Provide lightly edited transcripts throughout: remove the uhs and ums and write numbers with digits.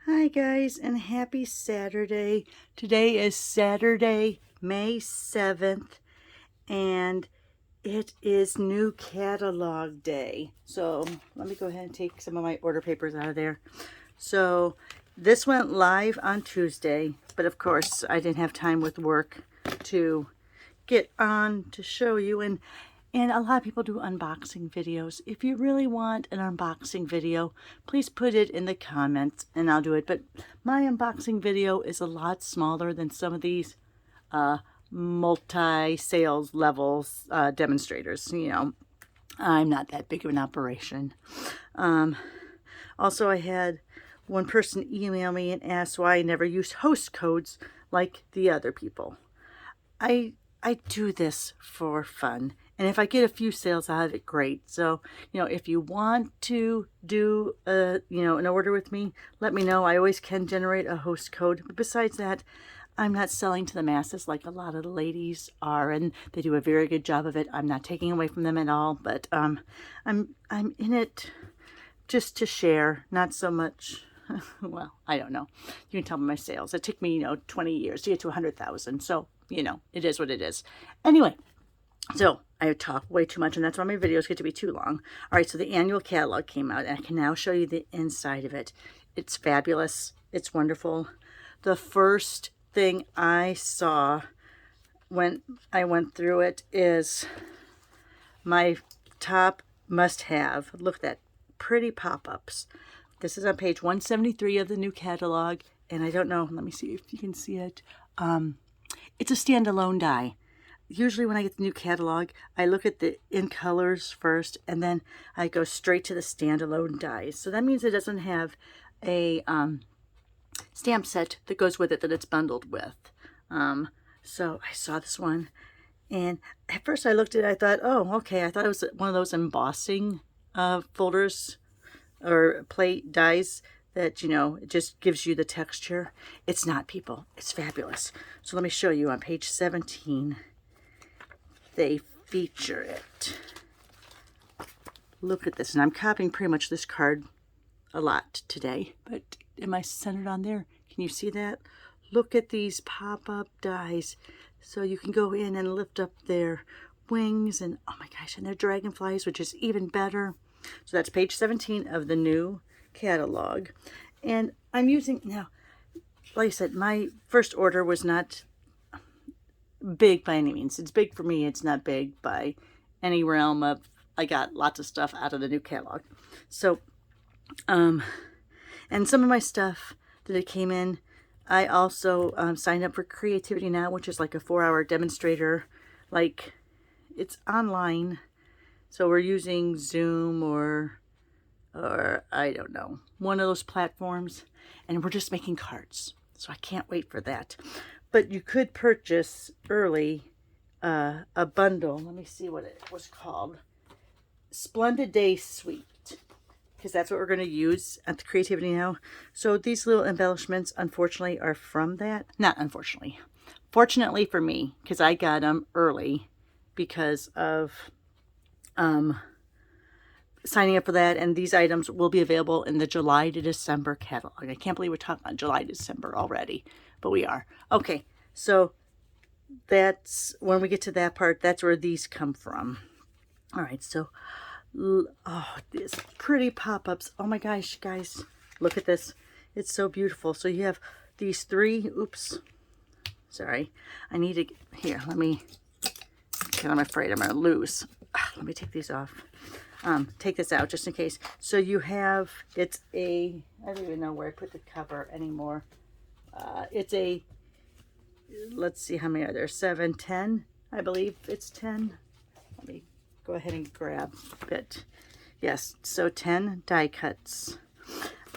Hi guys, and happy Saturday. Today is Saturday, May 7th, and it is new catalog day. So let me go ahead and take some of my order papers out of there. So this went live on Tuesday, but of course I didn't have time with work to get on to show you, and a lot of people do unboxing videos. If you really want an unboxing video, please put it in the comments and I'll do it. But my unboxing video is a lot smaller than some of these multi-sales levels demonstrators. You know, I'm not that big of an operation. Also, I had one person email me and ask why I never use host codes like the other people. I do this for fun, and if I get a few sales out of it, great. So, if you want to do an order with me, let me know. I always can generate a host code. But besides that, I'm not selling to the masses like a lot of the ladies are, and they do a very good job of it. I'm not taking away from them at all, but I'm in it just to share, not so much. Well, I don't know. You can tell by my sales. It took me, 20 years to get to 100,000. So, it is what it is. Anyway, so I talk way too much, and that's why my videos get to be too long. All right, so the annual catalog came out, and I can now show you the inside of it. It's fabulous. It's wonderful. The first thing I saw when I went through it is my top must-have. Look at that pretty pop-ups. This is on page 173 of the new catalog, and I don't know, let me see if you can see it. It's a standalone die. Usually when I get the new catalog, I look at the in colors first, and then I go straight to the standalone dies. So that means it doesn't have a stamp set that goes with it that it's bundled with. So I saw this one, and at first I looked at it, I thought, oh, okay, I thought it was one of those embossing folders or plate dies that, it just gives you the texture. It's not, people. It's fabulous. So let me show you on page 17. They feature it. Look at this. And I'm copying pretty much this card a lot today. But am I centered on there? Can you see that? Look at these pop-up dies. So you can go in and lift up their wings. And oh my gosh, and their dragonflies, which is even better. So that's page 17 of the new catalog. And I'm using, now, like I said, my first order was not big by any means. It's big for me. It's not big by any realm of, I got lots of stuff out of the new catalog. So, and some of my stuff that it came in, I also signed up for Creativity Now, which is like a 4-hour demonstrator. Like, it's online. So we're using Zoom or I don't know, one of those platforms, and we're just making cards. So I can't wait for that. But you could purchase early a bundle. Let me see what it was called. Splendid Day Suite, because that's what we're going to use at the Creativity Now. So these little embellishments, unfortunately, are from that. Not unfortunately. Fortunately for me, because I got them early because of signing up for that, and these items will be available in the July to December catalog. I can't believe we're talking about July to December already, but we are. Okay, so that's when we get to that part, that's where these come from. All right, so oh, these pretty pop-ups. Oh my gosh, guys, look at this. It's so beautiful. So you have these three, oops, sorry, I need to, here, let me, because I'm afraid I'm gonna lose. Let me take these off. Take this out just in case. So you have, it's a, I don't even know where I put the cover anymore. It's a, let's see how many are there, 7, 10, I believe it's 10. Let me go ahead and grab it. Yes, so 10 die cuts.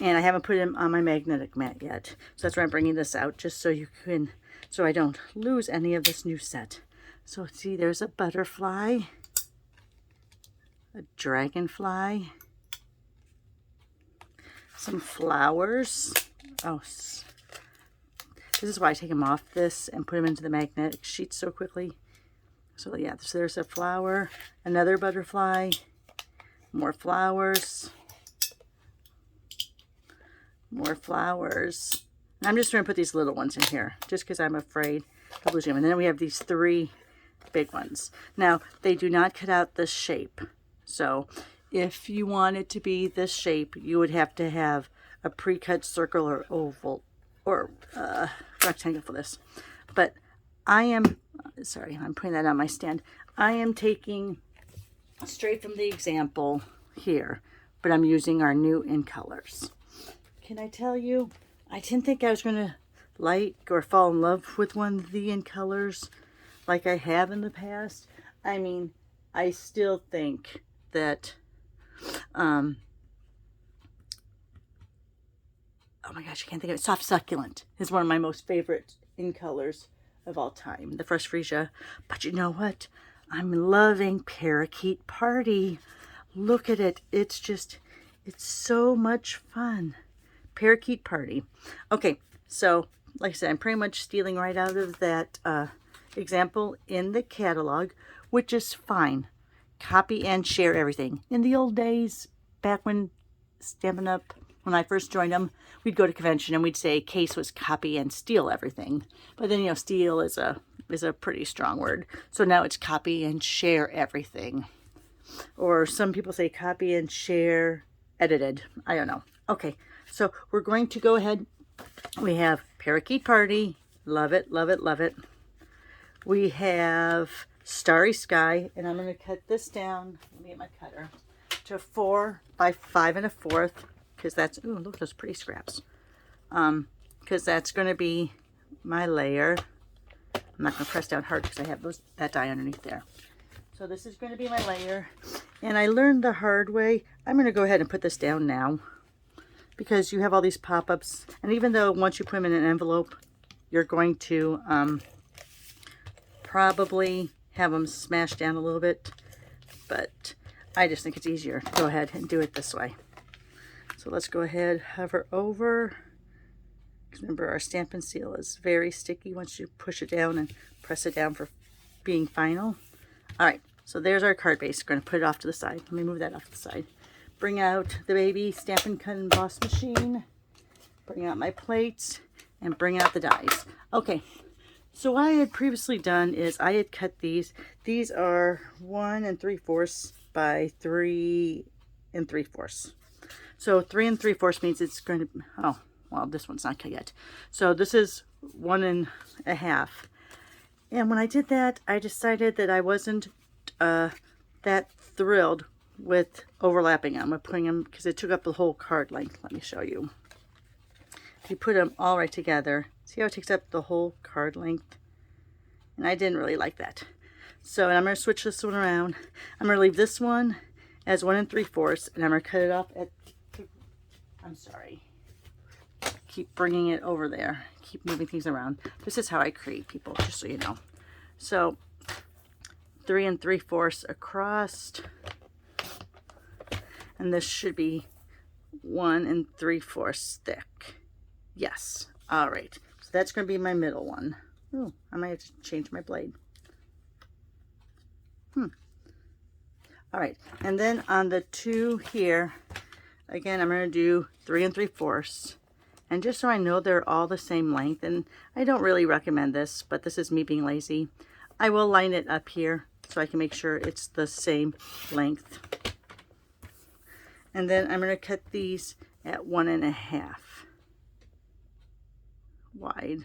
And I haven't put them on my magnetic mat yet. So that's why I'm bringing this out, just so you can, so I don't lose any of this new set. So see, there's a butterfly, a dragonfly, some flowers. Oh, this is why I take them off this and put them into the magnetic sheet so quickly. So yeah, so there's a flower, another butterfly, more flowers, more flowers. And I'm just going to put these little ones in here just because I'm afraid of losing them. And then we have these 3 big ones. Now, they do not cut out the shape. So if you want it to be this shape, you would have to have a pre-cut circle or oval or rectangle for this. But I am, sorry, I'm putting that on my stand. I am taking straight from the example here, but I'm using our new in colors. Can I tell you, I didn't think I was going to like or fall in love with one of the in colors like I have in the past. I mean, I still think that, oh my gosh, I can't think of it. Soft Succulent is one of my most favorite in colors of all time, the Fresh Freesia. But you know what? I'm loving Parakeet Party. Look at it. It's just, it's so much fun. Parakeet Party. Okay, so like I said, I'm pretty much stealing right out of that example in the catalog, which is fine. Copy and share everything. In the old days, back when Stampin' Up, when I first joined them, we'd go to convention and we'd say case was copy and steal everything. But then, you know, steal is a pretty strong word. So now it's copy and share everything. Or some people say copy and share edited. I don't know. Okay, so we're going to go ahead. We have Parakeet Party. Love it, love it, love it. We have Starry Sky, and I'm going to cut this down. Let me get my cutter to 4 by 5 1/4, because that's, ooh, look at those pretty scraps. Because that's going to be my layer. I'm not going to press down hard because I have that die underneath there. So this is going to be my layer, and I learned the hard way. I'm going to go ahead and put this down now, because you have all these pop-ups, and even though once you put them in an envelope, you're going to probably have them smashed down a little bit, but I just think it's easier to go ahead and do it this way. So let's go ahead, hover over. Remember, our Stampin' Seal is very sticky once you push it down and press it down for being final. All right, so there's our card base. We're going to put it off to the side. Let me move that off to the side. Bring out the baby Stampin' Cut and Emboss machine. Bring out my plates and bring out the dies. Okay, so what I had previously done is I had cut these. These are 1 3/4 by 3 3/4. So 3 3/4 means it's going to, oh, well, this one's not cut yet. So this is 1 1/2. And when I did that, I decided that I wasn't that thrilled with overlapping them, with putting them, because it took up the whole card length. Let me show you. If you put them all right together, see how it takes up the whole card length? And I didn't really like that. So I'm going to switch this one around. I'm going to leave this one as 1 3/4, and I'm going to cut it off at, I'm sorry, keep bringing it over there, keep moving things around. This is how I create, people, just so you know. So 3 3/4 across, and this should be 1 3/4 thick. Yes. All right. So that's going to be my middle one. Oh, I might have to change my blade. All right. And then on the 2 here, again, I'm going to do 3 3/4. And just so I know they're all the same length, and I don't really recommend this, but this is me being lazy, I will line it up here so I can make sure it's the same length. And then I'm going to cut these at 1 1/2 wide.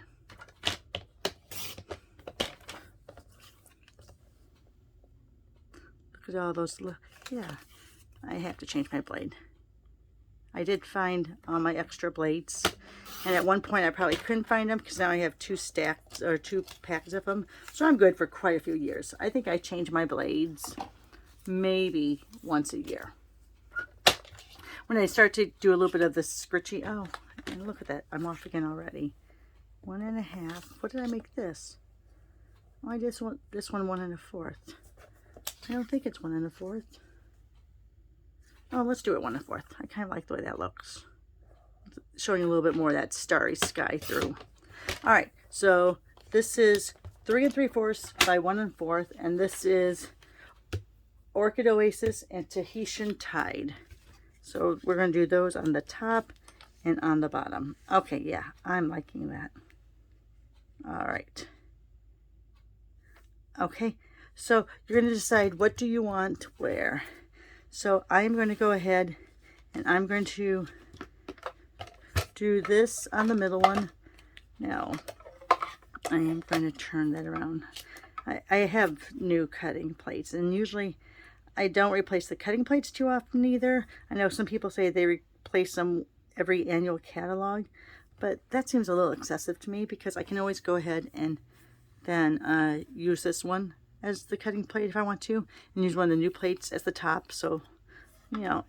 Look at all those, yeah, I have to change my blade. I did find all my extra blades, and at one point I probably couldn't find them because now I have 2 stacks or 2 packs of them, so I'm good for quite a few years. I think I change my blades maybe once a year. When I start to do a little bit of the scritchy, oh, and look at that, I'm off again already. 1 1/2. What did I make this? Oh, I just want this one 1 1/4. I don't think it's 1 1/4. Oh, let's do it 1 1/4. I kind of like the way that looks. Showing a little bit more of that starry sky through. All right, so this is 3 3/4 by 1 1/4, and this is Orchid Oasis and Tahitian Tide. So we're going to do those on the top and on the bottom. Okay, yeah, I'm liking that. All right. Okay, so you're going to decide what do you want where. So I'm going to go ahead and I'm going to do this on the middle one. Now, I am going to turn that around. I have new cutting plates, and usually I don't replace the cutting plates too often either. I know some people say they replace them every annual catalog, but that seems a little excessive to me because I can always go ahead and then use this one as the cutting plate if I want to, and use one of the new plates as the top. So, you know,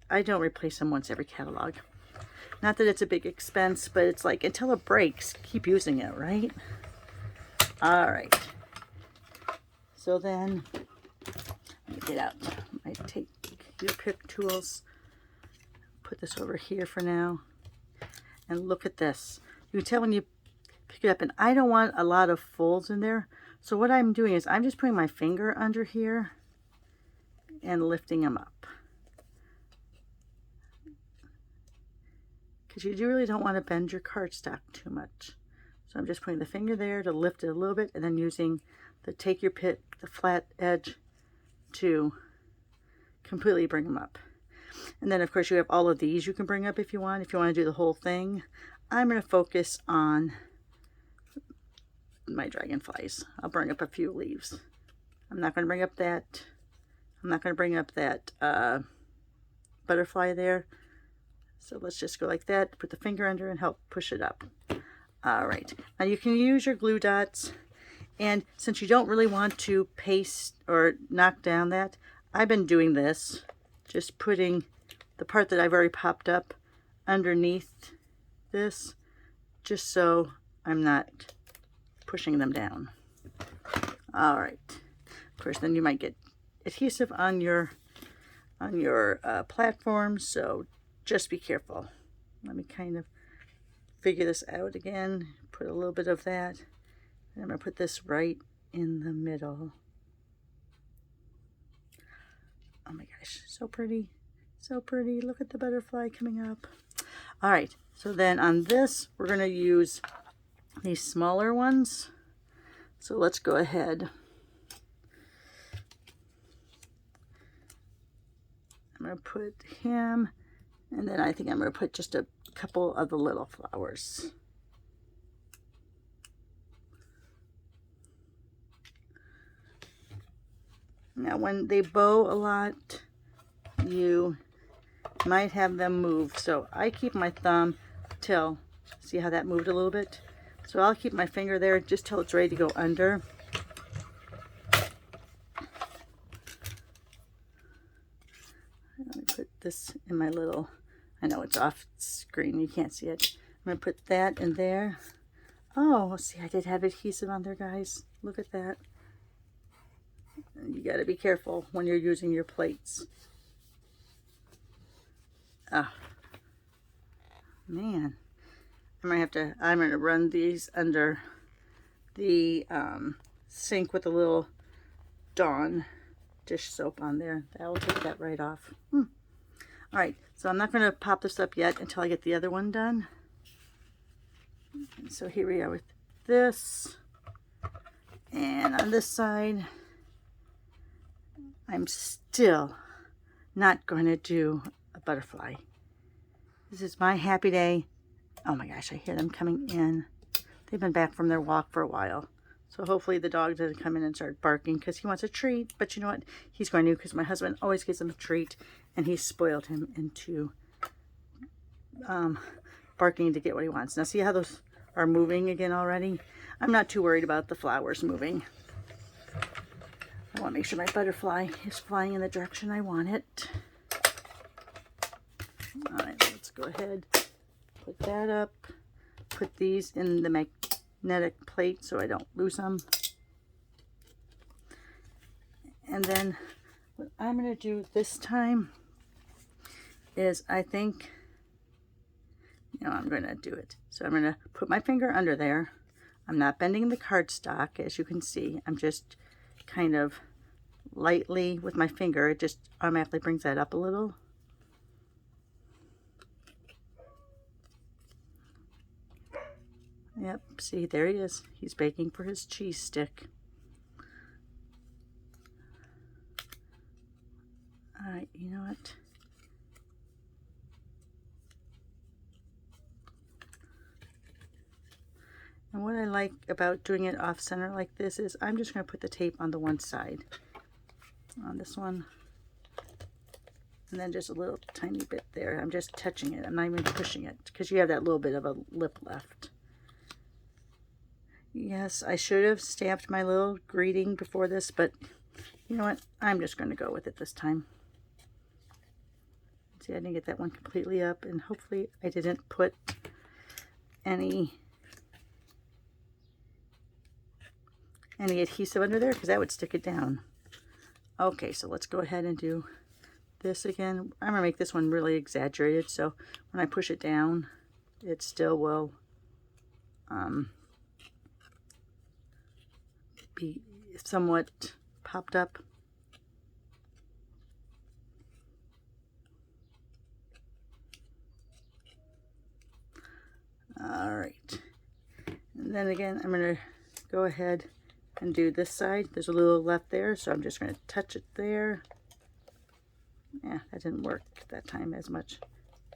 I don't replace them once every catalog. Not that it's a big expense, but it's like until it breaks, keep using it, right? All right. So then, let me get out my take your pick tools. Put this over here for now. And look at this. You can tell when you pick it up, and I don't want a lot of folds in there. So what I'm doing is I'm just putting my finger under here and lifting them up. Because you really don't want to bend your cardstock too much. So I'm just putting the finger there to lift it a little bit, and then using the take your pick, the flat edge, to completely bring them up. And then of course you have all of these you can bring up if you want to do the whole thing. I'm going to focus on my dragonflies. I'll bring up a few leaves. I'm not going to bring up that butterfly there. So let's just go like that, put the finger under and help push it up. All right, now you can use your glue dots, and since you don't really want to paste or knock down that, I've been doing this, just putting the part that I've already popped up underneath this, just so I'm not pushing them down. All right, of course then you might get adhesive on your platform, so just be careful. Let me kind of figure this out again. Put a little bit of that. And I'm going to put this right in the middle. Oh my gosh, so pretty. So pretty. Look at the butterfly coming up. All right, so then on this, we're going to use these smaller ones. So let's go ahead. I'm going to put him, and then I think I'm going to put just a couple of the little flowers. Now when they bow a lot, you might have them move. So I keep my thumb till, see how that moved a little bit? So I'll keep my finger there just till it's ready to go under. Let me put this in my little, I know it's off screen, you can't see it. I'm going to put that in there. Oh, see, I did have adhesive on there, guys. Look at that. You got to be careful when you're using your plates. Oh, man. I'm going to run these under the sink with a little Dawn dish soap on there. That will take that right off. All right, so I'm not going to pop this up yet until I get the other one done. And so here we are with this. And on this side, I'm still not going to do a butterfly. This is my happy day. Oh my gosh, I hear them coming in. They've been back from their walk for a while. So hopefully the dog doesn't come in and start barking because he wants a treat. But you know what? He's going to, because my husband always gives him a treat, and he spoiled him into barking to get what he wants. Now see how those are moving again already? I'm not too worried about the flowers moving. I want to make sure my butterfly is flying in the direction I want it. All right, let's go ahead, put that up, put these in the magnetic plate so I don't lose them. And then what I'm going to do this time is I think, I'm going to do it. So I'm going to put my finger under there. I'm not bending the cardstock, as you can see. I'm just kind of lightly with my finger. It just automatically brings that up a little. Yep, see, there he is. He's baking for his cheese stick. All right, you know what? And what I like about doing it off center like this is I'm just going to put the tape on the one side, on this one, and then just a little tiny bit there. I'm just touching it. I'm not even pushing it because you have that little bit of a lip left. Yes, I should have stamped my little greeting before this, but you know what? I'm just going to go with it this time. See, I didn't get that one completely up, and hopefully I didn't put any adhesive under there because that would stick it down. Okay, so let's go ahead and do this again. I'm gonna make this one really exaggerated, so when I push it down, it still will be somewhat popped up. All right, and then again, I'm gonna go ahead and do this side. There's a little left there, so I'm just going to touch it there. Yeah, that didn't work that time as much.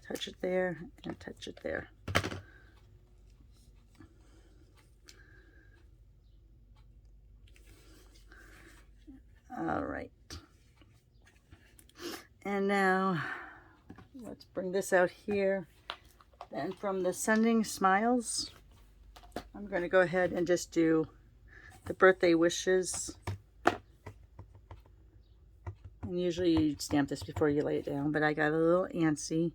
Touch it there and touch it there. All right. And now let's bring this out here. Then from the Sending Smiles, I'm going to go ahead and just do the birthday wishes. And usually you stamp this before you lay it down, but I got a little antsy.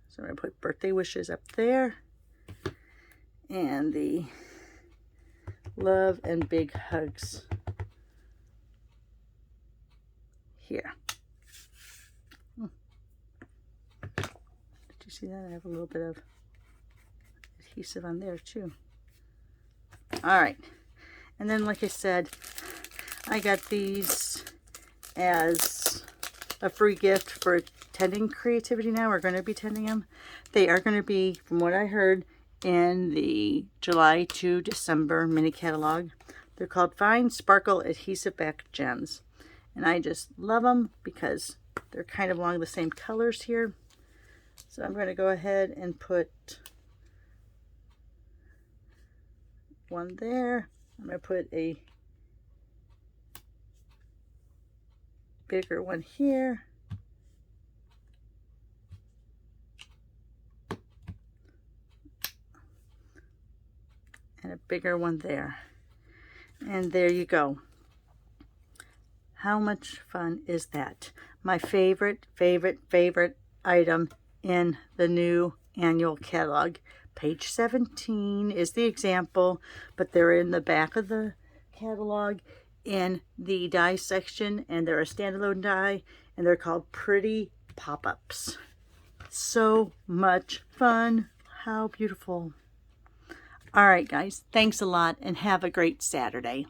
So I'm going to put birthday wishes up there. And the love and big hugs here. Did you see that? I have a little bit of adhesive on there too. All right. And then, like I said, I got these as a free gift for attending Creativity Now. We're going to be attending them. They are going to be, from what I heard, in the July to December mini catalog. They're called Fine Sparkle Adhesive Back Gems. And I just love them because they're kind of along the same colors here. So I'm going to go ahead and put one there. I'm going to put a bigger one here. And a bigger one there. And there you go. How much fun is that? My favorite item in the new annual catalog. Page 17 is the example, but they're in the back of the catalog in the die section, and they're a standalone die, and they're called Pretty Pop-Ups. So much fun. How beautiful. All right, guys, thanks a lot, and have a great Saturday.